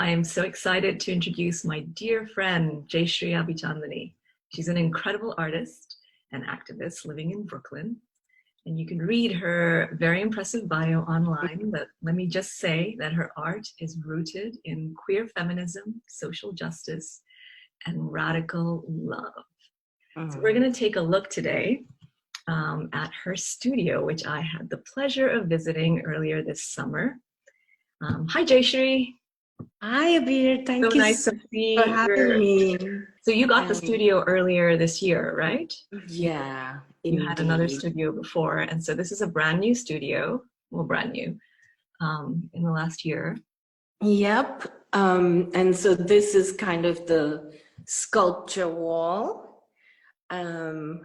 I am so excited to introduce my dear friend, Jaishri Abichandani. She's an incredible artist and activist living in Brooklyn. And you can read her very impressive bio online, but let me just say that her art is rooted in queer feminism, social justice, and radical love. So we're going to take a look today at her studio, which I had the pleasure of visiting earlier this summer. Hi, Jaishri. Hi, Abeer. Thank you nice so to see much for having me. So you got the studio earlier this year, right? Yeah, You had another indeed. studio before, and so this is a brand new studio. Well, brand new in the last year. Yep. And so this is kind of the sculpture wall. And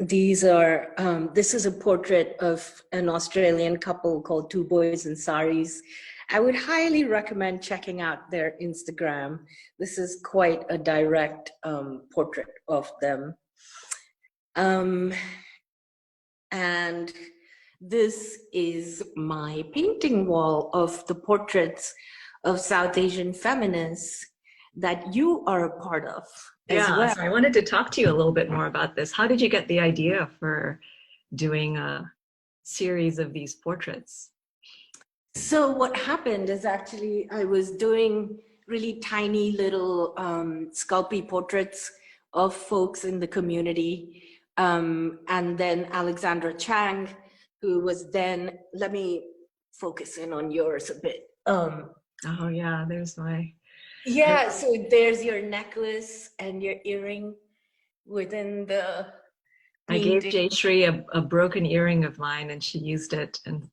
these are, this is a portrait of an Australian couple called Two Boys in Saris. I would highly recommend checking out their Instagram. This is quite a direct portrait of them. And this is my painting wall of the portraits of South Asian feminists that you are a part of as well. So I wanted to talk to you a little bit more about this. How did you get the idea for doing a series of these portraits? So what happened is actually I was doing really tiny little sculpey portraits of folks in the community. And then Alexandra Chang, who was then, let me focus in on yours a bit. Oh yeah, there's my... Yeah, so there's your necklace and your earring within the painting. I gave Jaishri a broken earring of mine, and she used it and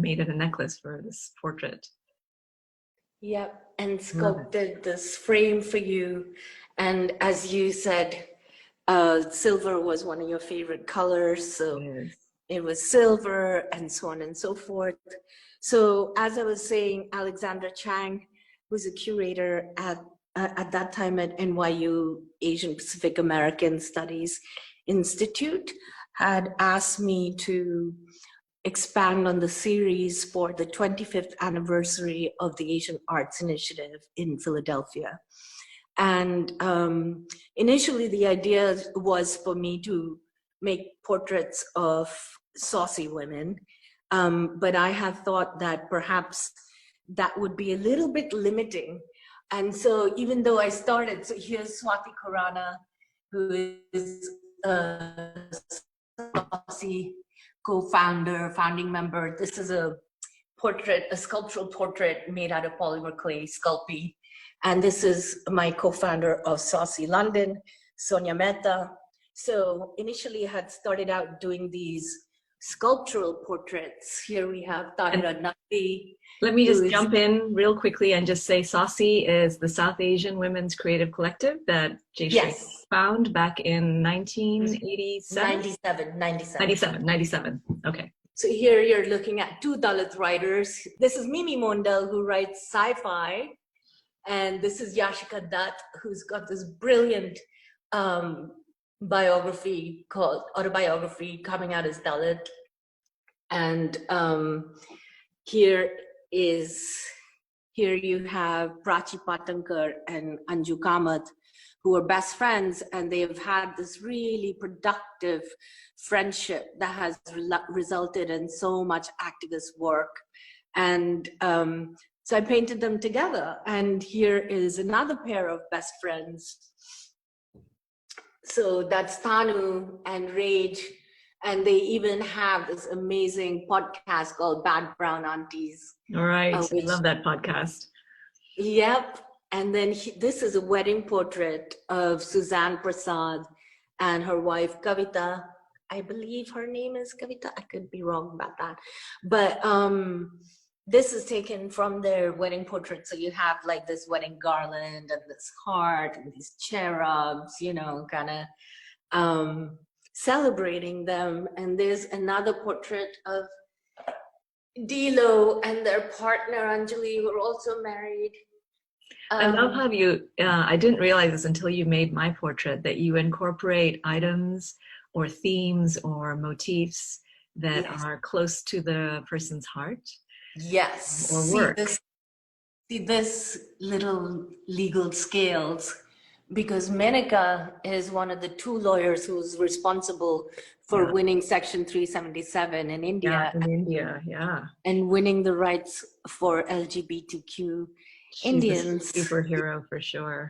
made it a necklace for this portrait. Yep, and sculpted this frame for you. And as you said, silver was one of your favorite colors, so it was silver and so on and so forth. So as I was saying, Alexandra Chang, who's a curator at that time at NYU Asian Pacific American Studies Institute, had asked me to expand on the series for the 25th anniversary of the Asian Arts Initiative in Philadelphia. And initially the idea was for me to make portraits of saucy women, but I had thought that perhaps that would be a little bit limiting. And so even though I started, so here's Swati Khurana, who is a saucy co-founder, founding member. This is a portrait, a sculptural portrait made out of polymer clay, Sculpey. And this is my co-founder of Saucy London, Sonia Mehta. So initially I had started out doing these sculptural portraits. Here we have Tahira Naqvi. Let me just jump in real quickly and just say Saucy is the South Asian Women's Creative Collective that Jaishri found back in 1987? 97. Okay. So here you're looking at two Dalit writers. This is Mimi Mondal, who writes sci-fi. And this is Yashika Dutt, who's got this brilliant autobiography coming out as Dalit. And here you have Prachi Patankar and Anju Kamath, who are best friends, and they have had this really productive friendship that has resulted in so much activist work. And so I painted them together, and here is another pair of best friends. So that's Tanu and Rage, and they even have this amazing podcast called Bad Brown Aunties. All right, I love that podcast. Yep, and then this is a wedding portrait of Suzanne Prasad and her wife Kavita. I believe her name is Kavita. I could be wrong about that, but this is taken from their wedding portrait. So you have like this wedding garland and this heart and these cherubs, you know, kind of celebrating them. And there's another portrait of Dilo and their partner Anjali, who are also married. I love how you, I didn't realize this until you made my portrait, that you incorporate items or themes or motifs that Yes. are close to the person's heart Yes. or work. See this little legal scales, because Menaka is one of the two lawyers who's responsible for winning Section 377 in India. Yeah, in India, yeah. And winning the rights for LGBTQ Indians. She's a superhero for sure.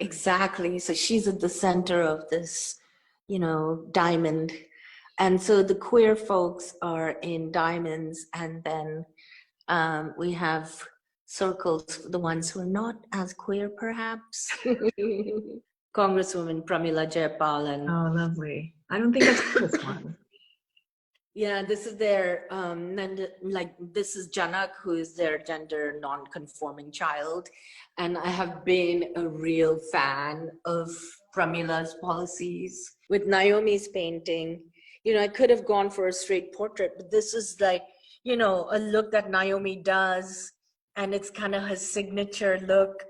Exactly. So she's at the center of this, you know, diamond. And so the queer folks are in diamonds, and then we have circles, the ones who are not as queer, perhaps. Congresswoman Pramila Jayapal. And oh, lovely. I don't think I've seen this one. yeah, this is their, like, this is Janak, who is their gender non-conforming child. And I have been a real fan of Pramila's policies. With Naomi's painting, you know, I could have gone for a straight portrait, but this is like, you know, a look that Naomi does, and it's kind of her signature look,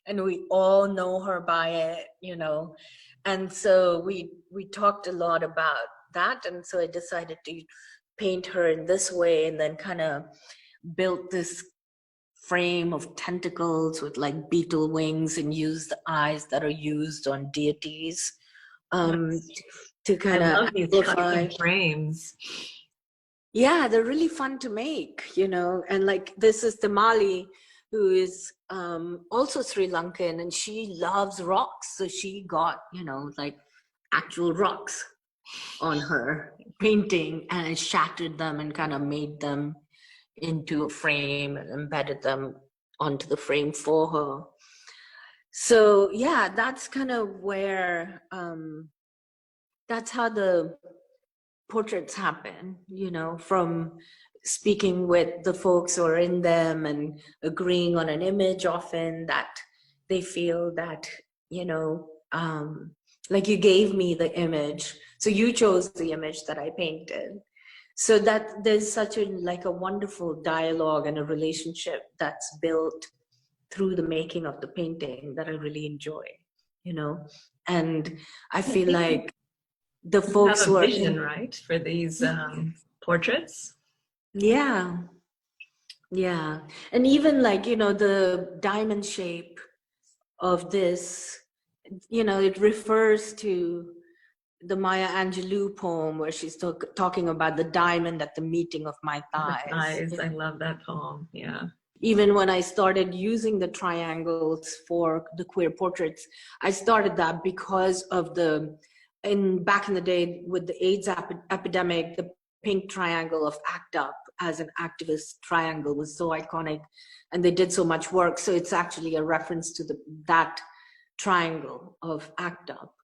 and we all know her by it, you know. And so we talked a lot about that, and so I decided to paint her in this way, and then kind of built this frame of tentacles with like beetle wings, and use the eyes that are used on deities to kind of amplify frames. Yeah, they're really fun to make, you know. And like, this is Tamali, who is also Sri Lankan, and she loves rocks, so she got, you know, like actual rocks on her painting, and I shattered them and kind of made them into a frame and embedded them onto the frame for her. So yeah, that's kind of where that's how the portraits happen, you know, from speaking with the folks who are in them and agreeing on an image often that they feel that, you know, like you gave me the image, so you chose the image that I painted. So that there's such a like a wonderful dialogue and a relationship that's built through the making of the painting that I really enjoy, you know. And I feel like the folks who are vision, right, for these portraits. Yeah. And even like, you know, the diamond shape of this, you know, it refers to the Maya Angelou poem where she's talking about the diamond at the meeting of my thighs. I love that poem. Yeah. Even when I started using the triangles for the queer portraits, I started that because of back in the day with the AIDS epidemic, the pink triangle of ACT UP as an activist triangle was so iconic, and they did so much work. So it's actually a reference to that triangle of ACT UP.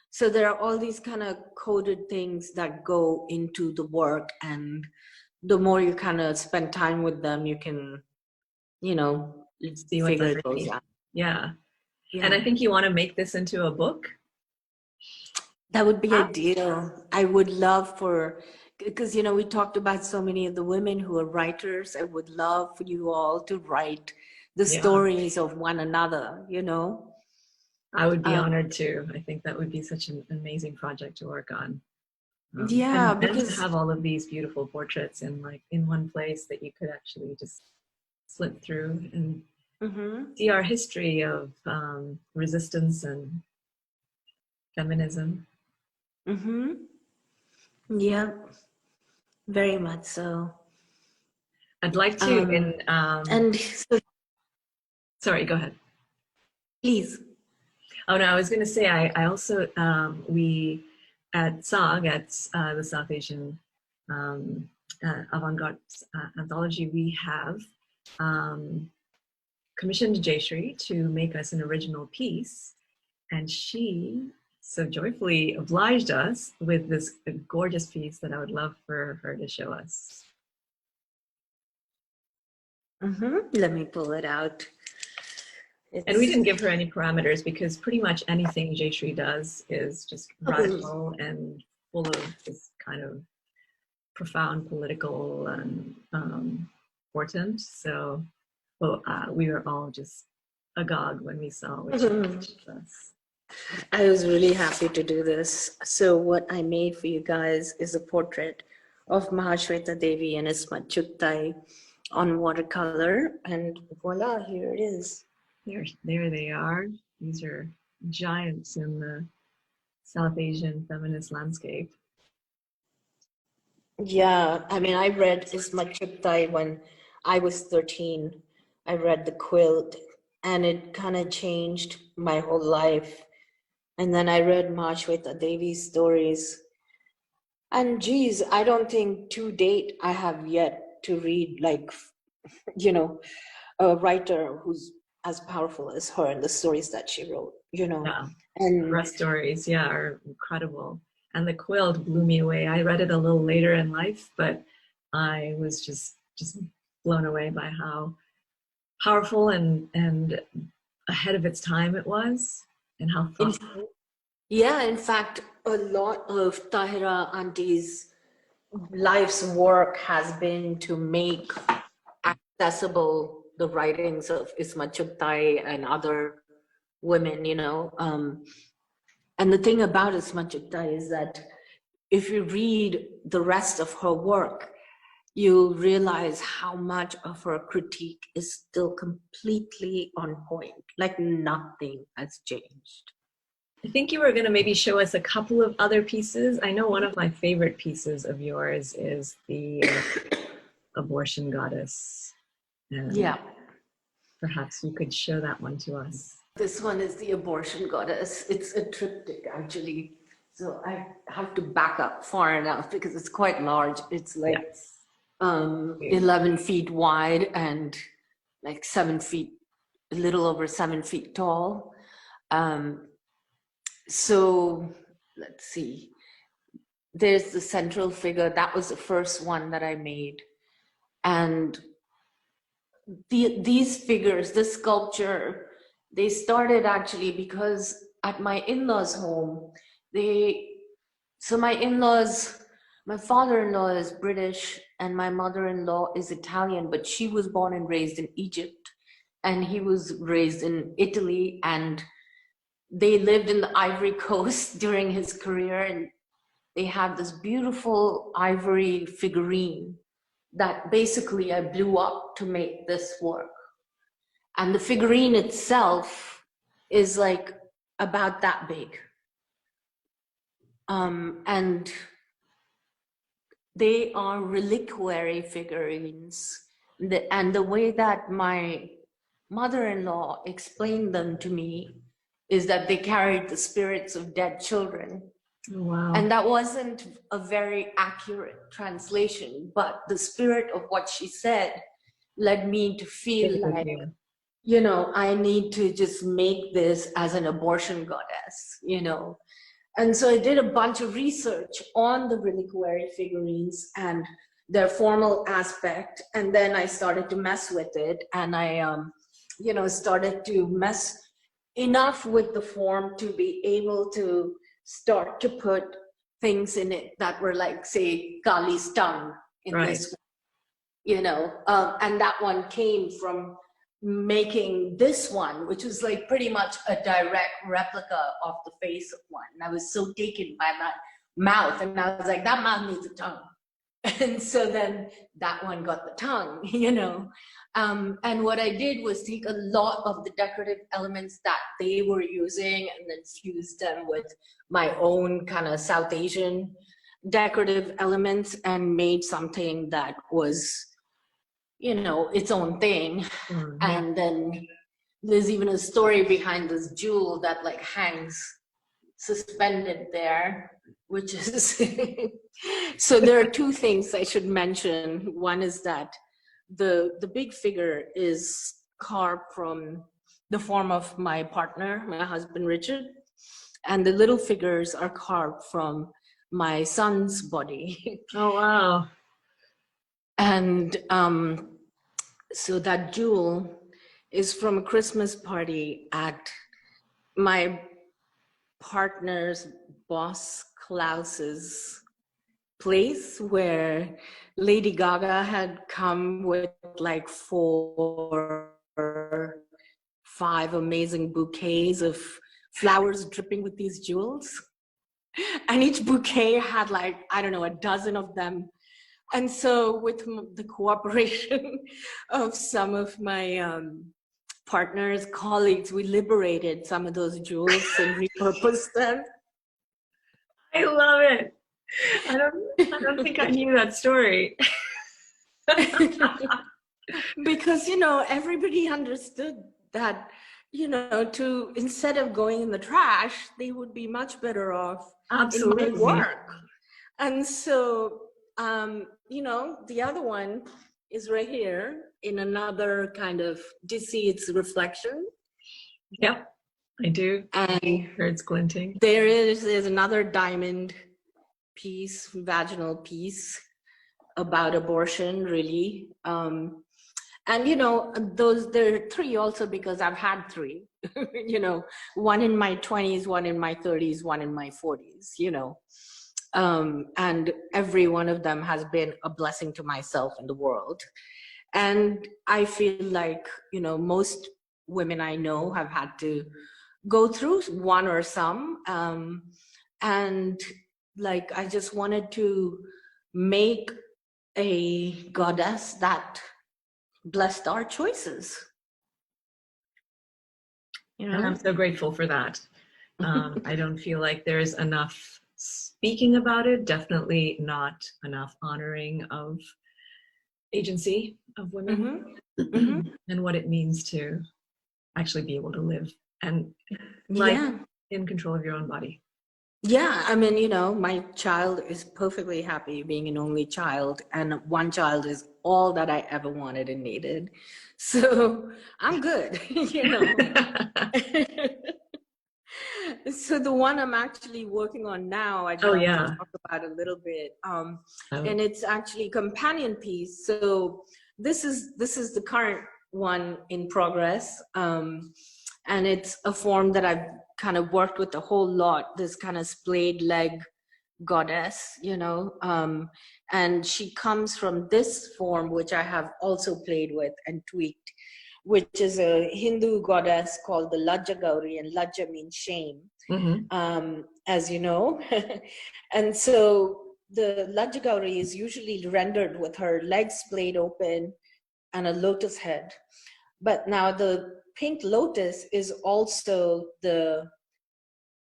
So there are all these kind of coded things that go into the work, and the more you kind of spend time with them, you can, you know, see what's figure those out. Yeah. And I think you want to make this into a book? That would be ideal. I would love because, you know, we talked about so many of the women who are writers. I would love for you all to write the stories of one another, you know. I would be honored to. I think that would be such an amazing project to work on. And because to have all of these beautiful portraits in one place that you could actually just slip through and see our history of resistance and feminism. Yeah, very much so. I'd like to sorry, go ahead. Please. Oh no, I was going to say I also we at SAG, at the South Asian Avant-Garde anthology, we have commissioned Jaishri to make us an original piece, and she so joyfully obliged us with this gorgeous piece that I would love for her to show us. Let me pull it out. And we didn't give her any parameters because pretty much anything Jaishri does is just radical and full of this kind of profound political and portent. So we were all just agog when we saw what she did us. I was really happy to do this. So what I made for you guys is a portrait of Mahashweta Devi and Ismat Chugtai on watercolor, and voila, here it is. There they are. These are giants in the South Asian feminist landscape. Yeah, I mean, I read Ismat Chugtai when I was 13. I read The Quilt, and it kind of changed my whole life. And then I read Mahashweta Devi's stories. And geez, I don't think to date I have yet to read, like, you know, a writer who's as powerful as her and the stories that she wrote, you know. Yeah. And Her stories, yeah, are incredible. And The Quilt blew me away. I read it a little later in life, but I was just blown away by how powerful and ahead of its time it was, and how thoughtful. Yeah, in fact, a lot of Tahira Auntie's life's work has been to make accessible the writings of Isma Chugtai and other women, you know. And the thing about Isma Chugtai is that if you read the rest of her work, you'll realize how much of her critique is still completely on point, like nothing has changed. I think you were going to maybe show us a couple of other pieces. I know one of my favorite pieces of yours is the abortion goddess. And yeah. Perhaps you could show that one to us. This one is the abortion goddess. It's a triptych, actually. So I have to back up far enough because it's quite large. It's like 11 feet wide and like 7 feet, a little over 7 feet tall. So let's see. There's the central figure. That was the first one that I made. And these figures, this sculpture, they started actually because at my in-laws' home, my in-laws, my father-in-law is British and my mother-in-law is Italian, but she was born and raised in Egypt and he was raised in Italy, and they lived in the Ivory Coast during his career, and they had this beautiful ivory figurine that basically I blew up to make this work. And the figurine itself is like about that big. And they are reliquary figurines. And the way that my mother-in-law explained them to me is that they carried the spirits of dead children. Wow. And that wasn't a very accurate translation, but the spirit of what she said led me to feel like, you know, I need to just make this as an abortion goddess, you know. And so I did a bunch of research on the reliquary figurines and their formal aspect. And then I started to mess with it. And I, you know, started to mess enough with the form to be able to start to put things in it that were like, say, Kali's tongue in this one, you know. And that one came from making this one, which was like pretty much a direct replica of the face of one. And I was so taken by that mouth, and I was like, that mouth needs a tongue. And so then that one got the tongue, you know. And what I did was take a lot of the decorative elements that they were using and then fuse them with my own kind of South Asian decorative elements and made something that was, you know, its own thing. Mm-hmm. And then there's even a story behind this jewel that like hangs suspended there, which is so there are two things I should mention. One is that the big figure is carved from the form of my partner, my husband Richard, and the little figures are carved from my son's body. Oh wow. And so that jewel is from a Christmas party at my partner's boss Klaus's place, where Lady Gaga had come with like 4 or 5 amazing bouquets of flowers dripping with these jewels. And each bouquet had like, I don't know, a dozen of them. And so with the cooperation of some of my partners, colleagues, we liberated some of those jewels and repurposed them. I love it. I don't think I knew that story. Because, you know, everybody understood that, you know, instead of going in the trash, they would be much better off Absolutely. in my work. And so, you know, the other one is right here in another kind of, do you see its reflection? Yep, I do. And it's glinting. There's another diamond piece, vaginal piece about abortion, really. And, you know, there are three also because I've had three, you know, one in my 20s, one in my 30s, one in my 40s, you know. And every one of them has been a blessing to myself and the world. And I feel like, you know, most women I know have had to go through one or some. And like, I just wanted to make a goddess that blessed our choices. You know? And I'm so grateful for that. I don't feel like there's enough speaking about it, definitely not enough honoring of agency of women and what it means to actually be able to live and life in control of your own body. Yeah, I mean, you know, my child is perfectly happy being an only child, and one child is all that I ever wanted and needed. So I'm good, you know. So the one I'm actually working on now, I can talk about a little bit. And it's actually a companion piece. So this is the current one in progress. And it's a form that I've kind of worked with a whole lot, this kind of splayed leg goddess, you know. And she comes from this form, which I have also played with and tweaked, which is a Hindu goddess called the Lajja Gauri, and Lajja means shame, as you know. And so the Lajja Gauri is usually rendered with her legs splayed open and a lotus head. But now the pink lotus is also the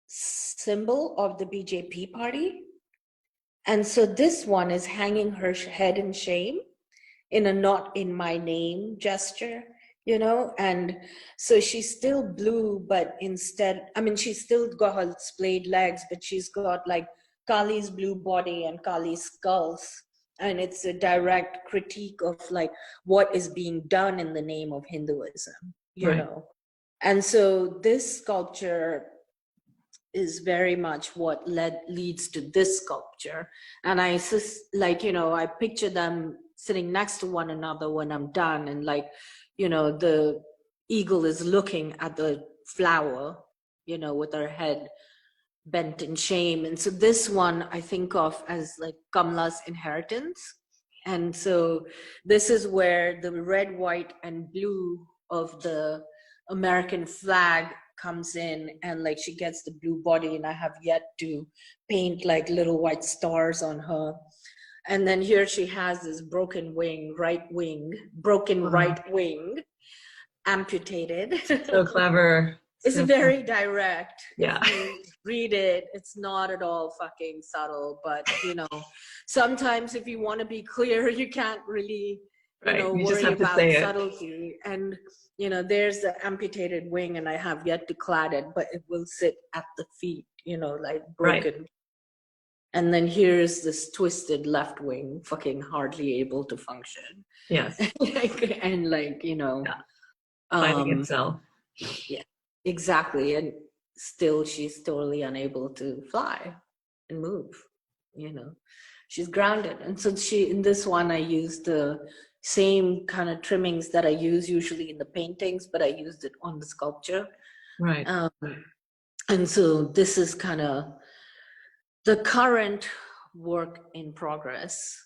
symbol of the BJP party. And so this one is hanging her head in shame in a not in my name gesture, you know. And so she's still blue, but instead, I mean, she's still got her splayed legs, but she's got like Kali's blue body and Kali's skulls. And it's a direct critique of like what is being done in the name of Hinduism, you know. And so this sculpture is very much what leads to this sculpture. And I just like, you know, I picture them sitting next to one another when I'm done, and like, you know, the eagle is looking at the flower, you know, with her head bent in shame. And so this one I think of as like Kamala's inheritance. And so this is where the red, white, and blue of the American flag comes in, and like she gets the blue body, and I have yet to paint like little white stars on her. And then here she has this broken wing, right wing, right wing, amputated. So clever. It's very direct. Yeah. If you read it, it's not at all fucking subtle, but you know, sometimes if you want to be clear, you can't really, you know, worry about subtlety. And, you know, there's the amputated wing, and I have yet to clad it, but it will sit at the feet, you know, like broken. And then here's this twisted left wing, fucking hardly able to function. Yes. And like, you know, fighting itself. Yeah, exactly. And still she's totally unable to fly and move, you know. She's grounded. And so in this one, I used the same kind of trimmings that I use usually in the paintings, but I used it on the sculpture. Right. And so this is kind of the current work in progress,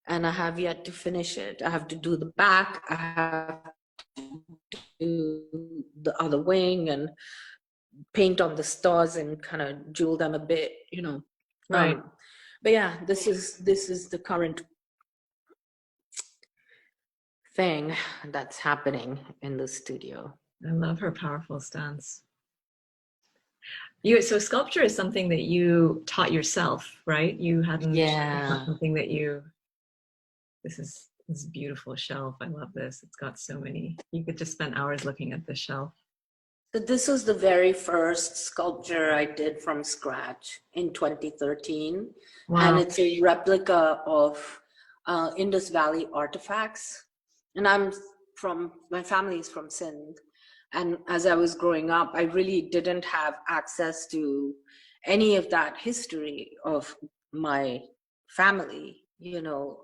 and I have yet to finish it. I have to do the back, I have to do the other wing, and paint on the stars and kind of jewel them a bit, you know. Right. But yeah, this is the current thing that's happening in the studio. I love her powerful stance. So sculpture is something that you taught yourself, right? You hadn't, it's not something that this is a beautiful shelf. I love this. It's got so many, you could just spend hours looking at this shelf. So this was the very first sculpture I did from scratch in 2013. Wow. And it's a replica of Indus Valley artifacts. And my family is from Sindh. And as I was growing up, I really didn't have access to any of that history of my family, you know,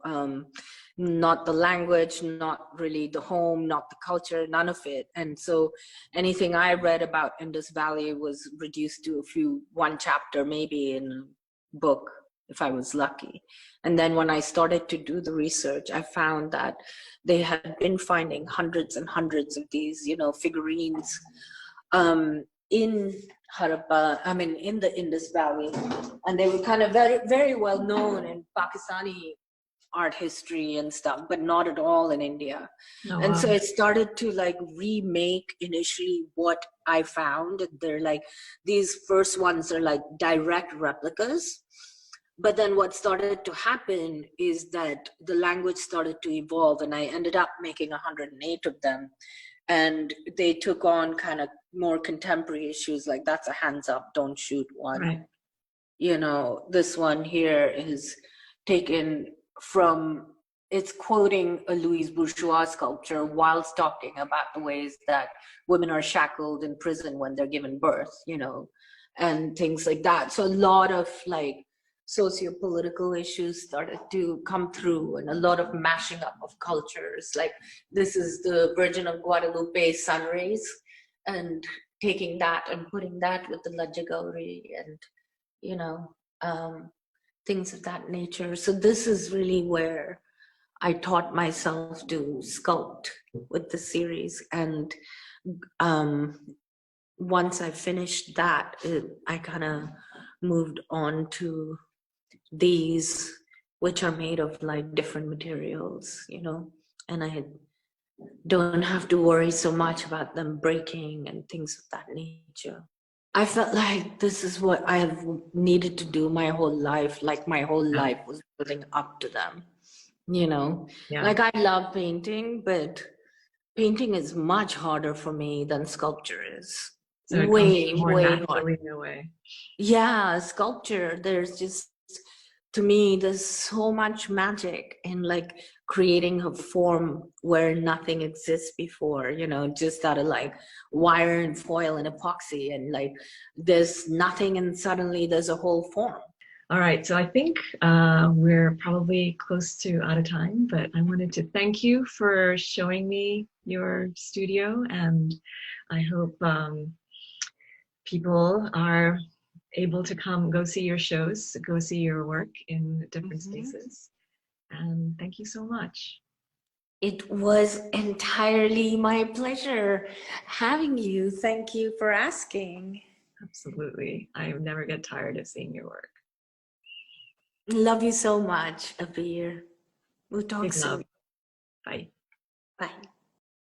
not the language, not really the home, not the culture, none of it. And so anything I read about Indus Valley was reduced to one chapter, maybe in a book, if I was lucky. And then when I started to do the research, I found that they had been finding hundreds and hundreds of these, you know, figurines in Harappa, in the Indus Valley. And they were kind of very, very well known in Pakistani art history and stuff, but not at all in India. Oh, and wow. So I started to like remake initially what I found. They're like, these first ones are like direct replicas. But then what started to happen is that the language started to evolve, and I ended up making 108 of them. And they took on kind of more contemporary issues, like that's a hands up, don't shoot one. Right. You know, this one here is taken from, it's quoting a Louise Bourgeois sculpture whilst talking about the ways that women are shackled in prison when they're given birth, you know, and things like that. So a lot of like socio-political issues started to come through, and a lot of mashing up of cultures. Like this is the Virgin of Guadalupe sun rays, and taking that and putting that with the Lajjagauri and, you know, things of that nature. So this is really where I taught myself to sculpt with the series. And once I finished that, I kind of moved on to these, which are made of like different materials, you know, and I don't have to worry so much about them breaking and things of that nature. I felt like this is what I have needed to do my whole life. Like my whole life was building up to them, you know. Yeah. Like I love painting, but painting is much harder for me than sculpture is. So way harder. No way. Yeah, sculpture, there's just, to me, there's so much magic in like creating a form where nothing exists before, you know, just out of like wire and foil and epoxy, and like there's nothing and suddenly there's a whole form. All right, so I think we're probably close to out of time, but I wanted to thank you for showing me your studio, and I hope people are able to go see your shows, go see your work in different spaces. And thank you so much. It was entirely my pleasure having you. Thank you for asking. Absolutely. I never get tired of seeing your work. Love you so much, Abeer. We'll talk soon. Bye. Bye.